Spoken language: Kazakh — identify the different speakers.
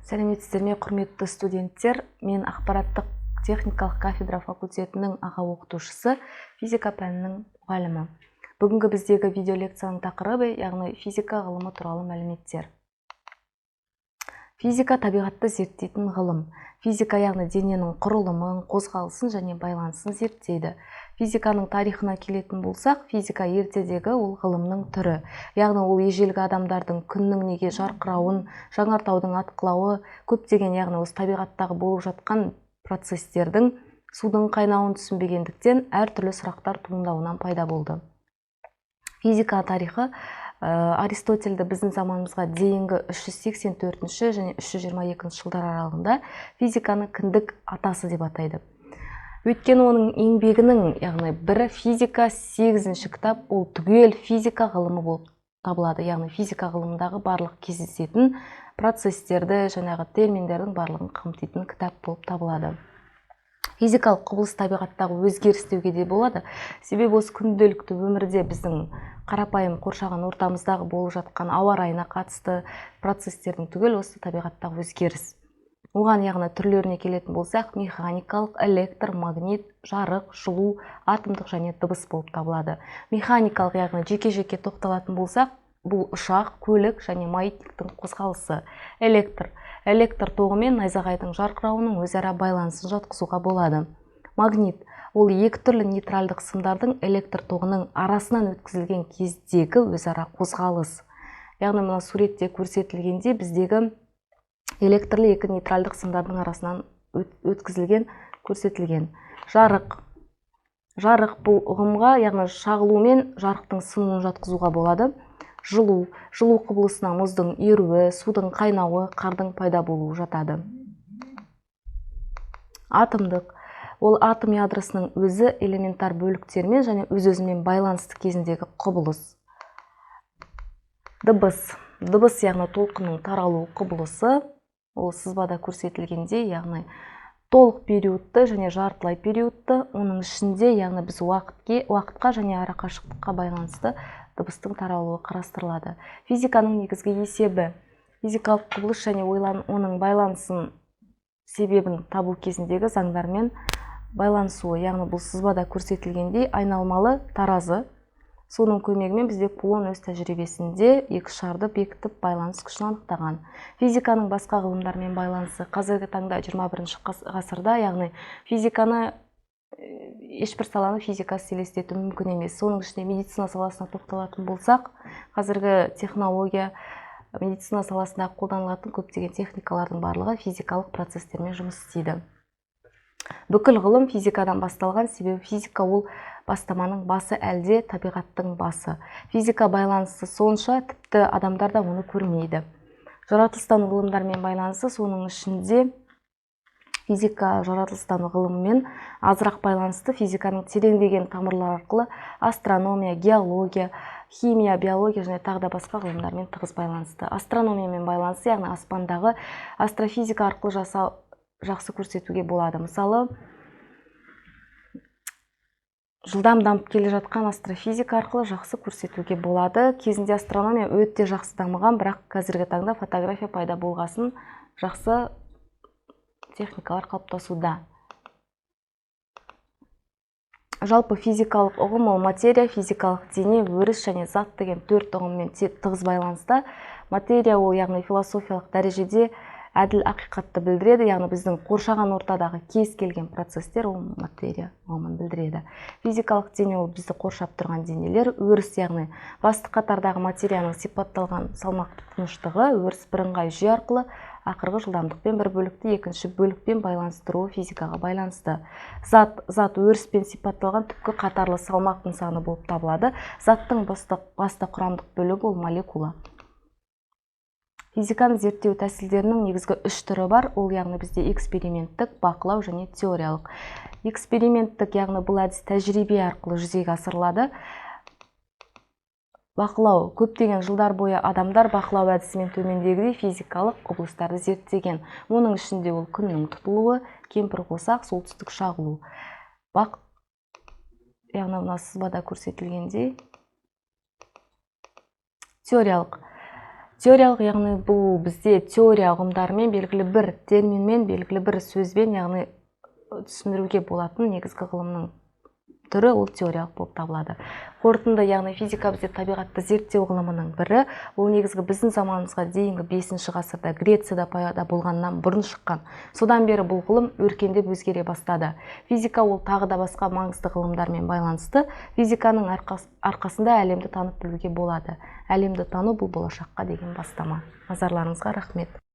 Speaker 1: Сәлеметсіздер ме, құрметті студенттер? Мен ақпараттық техникалық кафедра факультетінің аға оқытушысы, физика пәнінің мұғалімі. Бүгінгі біздегі видео лекцияның тақырыбы, яғни физика ғылымы туралы мәліметтер. Физика табиғатты зерттейтін ғылым. Физика яғни дененің құрылымын, қозғалысын және байланысын зерттейді. Физиканың тарихына келетін болсақ, физика ертедегі ол ғылымның түрі. Яғни ол ежелгі адамдардың күннің неге жарқырауын, жаңартаудың атқылауы, көптеген яғни осы табиғаттағы болып жатқан процестердің судың қайнауын түсінбегендіктен әртүрлі сұрақтар туындауынан пайда болды. Физика тарихы Аристотельді біздің заманымызға дейінгі 384 және 322 жылдар аралығында физиканы кіндік атасы деп атайды. Өйткені оның еңбегінің, яғни бірі физика 8-ші кітап, ол түгел физика ғылымы болып табылады. Яғни физика ғылымындағы барлық кездесетін процестерді, жаңағы терминдердің барлығын қамтитын кітап болып табылады. Физикалық құбылыс табиғаттағы өзгеріс деуге де болады. Себебі осы күнделікті өмірде біздің қарапайым қоршаған ортамыздағы болып жатқан ауа райына қатысты процестердің түгел осы табиғаттағы өзгеріс. Оған яғни түрлеріне келетін болсақ, механикалық, электр, магнит, жарық, жылу, атомдық және дыбыс болып табылады. Механикалық яғни жеке-жеке тоқталатын болсақ, бұл ұшақ, көлік және маятниктің қозғалысы. Электр тоғы мен найзағайдың жарқырауының өзара байланысын жатқызуға болады. Магнит ол екі түрлі нейтральдық сымдардың электр тоғының арасынан өткізілген кездегі өзара қозғалыс. Яғни мына суретте көрсетілгенде біздегі электрлі екі нейтральдық сымдардың арасынан өткізілген көрсетілген. Жарық бұл ұғымға, яғни шағылу мен жарықтың сынуын жатқызуға болады. Жылу құбылысына мұздың еруі, судың қайнауы, қардың пайда болуы жатады. Атомдық ол атом ядросының өзі элементар бөліктермен және өз-өзімен байланысты кезіндегі құбылыс. Дыбыс яғни толқынның таралу құбылысы, ол сызбада көрсетілгенде, яғни толық периодты және жартылай периодты, оның ішінде яғни біз уақытқа және арақашықтыққа байланысты дыбыстың таралуы қарастырылады. Физиканың негізгі есебі физикалық құбылыс және оның байланысын себебін табу кезіндегі заңдармен байланысуы, яғни бұл сызбада көрсетілгендей айналмалы таразы. Соның көмегімен бізде Кулон өз тәжірибесінде екі шарды бекітіп байланыс күшін анықтаған. Физиканың басқа ғылымдармен байланысы қазіргі таңда 21-ші ғасырда, яғни физиканы ешбір саланы физикасы елестету мүмкін емес. Соның ішінде медицина саласына тоқталатын болсақ, қазіргі технология, медицина саласында қолданылатын көптеген техникалардың барлығы физикалық процестермен жұмыс істейді. Бүкіл ғылым физикадан басталған, себебі физика ол бастаманың басы әлде табиғаттың басы. Физика байланысы сонша, тіпті адамдар да оны көрмейді. Жаратылыстану ғылымдармен байланысы соның ішінде физика жаратылыстану ғылымымен азырақ байланысты. Физиканың тереңдеген тамырлары арқылы астрономия, геология, химия, биология және тағы да басқа ғылымдармен тығыз байланысты. Астрономиямен байланысы, яғни аспандағы астрофизика арқылы жақсы көрсетуге болады. Мысалы, жылдам дамып келе жатқан астрофизика арқылы жақсы көрсетуге болады. Кезінде астрономия өте жақсы дамыған, бірақ қазіргі таңда фотография пайда болғасын жақсы техникалар қалыптасуда. Жалпы физикалық ұғым ол материя, физикалық дене, өріс және зат деген төрт ұғыммен тығыз байланысты. Материя ол яғни философиялық дәрежеде әділ ақиқатты білдіреді, яғни біздің қоршаған ортадағы кез келген процестер ол материя ұғымын білдіреді. Физикалық дене ол бізді қоршап тұрған денелер. Өріс яғни басты қатардағы материяның сипатталған салмақты тыныштығы, өріс бірыңғай жүйе арқылы ақырғы жылдамдықпен бір бөлікті екінші бөлікпен байланыстыруы физикаға байланысты. Зат өріспен сипатталған түпкі қатарлы салмақ нысаны болып табылады. Заттың басты құрамдық бөлігі ол молекула. Физиканы зерттеу тәсілдерінің негізгі үш түрі бар. Ол яғни бізде эксперименттік, бақылау және теориялық. Эксперименттік яғни бұл әдіс тәжірибе арқылы жүзеге асырылады. Бақылау көптеген жылдар бойы адамдар бақылау әдісімен төмендегідей физикалық құбылыстарды зерттеген. Оның ішінде ол күннің тұтылуы, кемпір қосақ, солтүстік шағылу. Яғни мына сызбада көрсетілгендей теориялық Теориялық, яғни бұл бізде теория ұғымдарымен белгілі бір терминмен, белгілі бір сөзбен, яғни түсіндіруге болатын негізгі ғылымның түрі ол теориялық болып табылады. Қорытынды, яғни физика бізде табиғатты зерттеу ғылымының бірі, ол негізгі біздің заманымызға дейінгі 5-ші ғасырда Грецияда пайда болғаннан бұрын шыққан. Содан бері бұл ғылым өркендеп өзгере бастады. Физика ол тағы да басқа маңызды ғылымдармен байланысты. Физиканың арқасында әлемді танып білуге болады. Әлемді тану бұл болашаққа деген бастама. Назарларыңызға рахмет.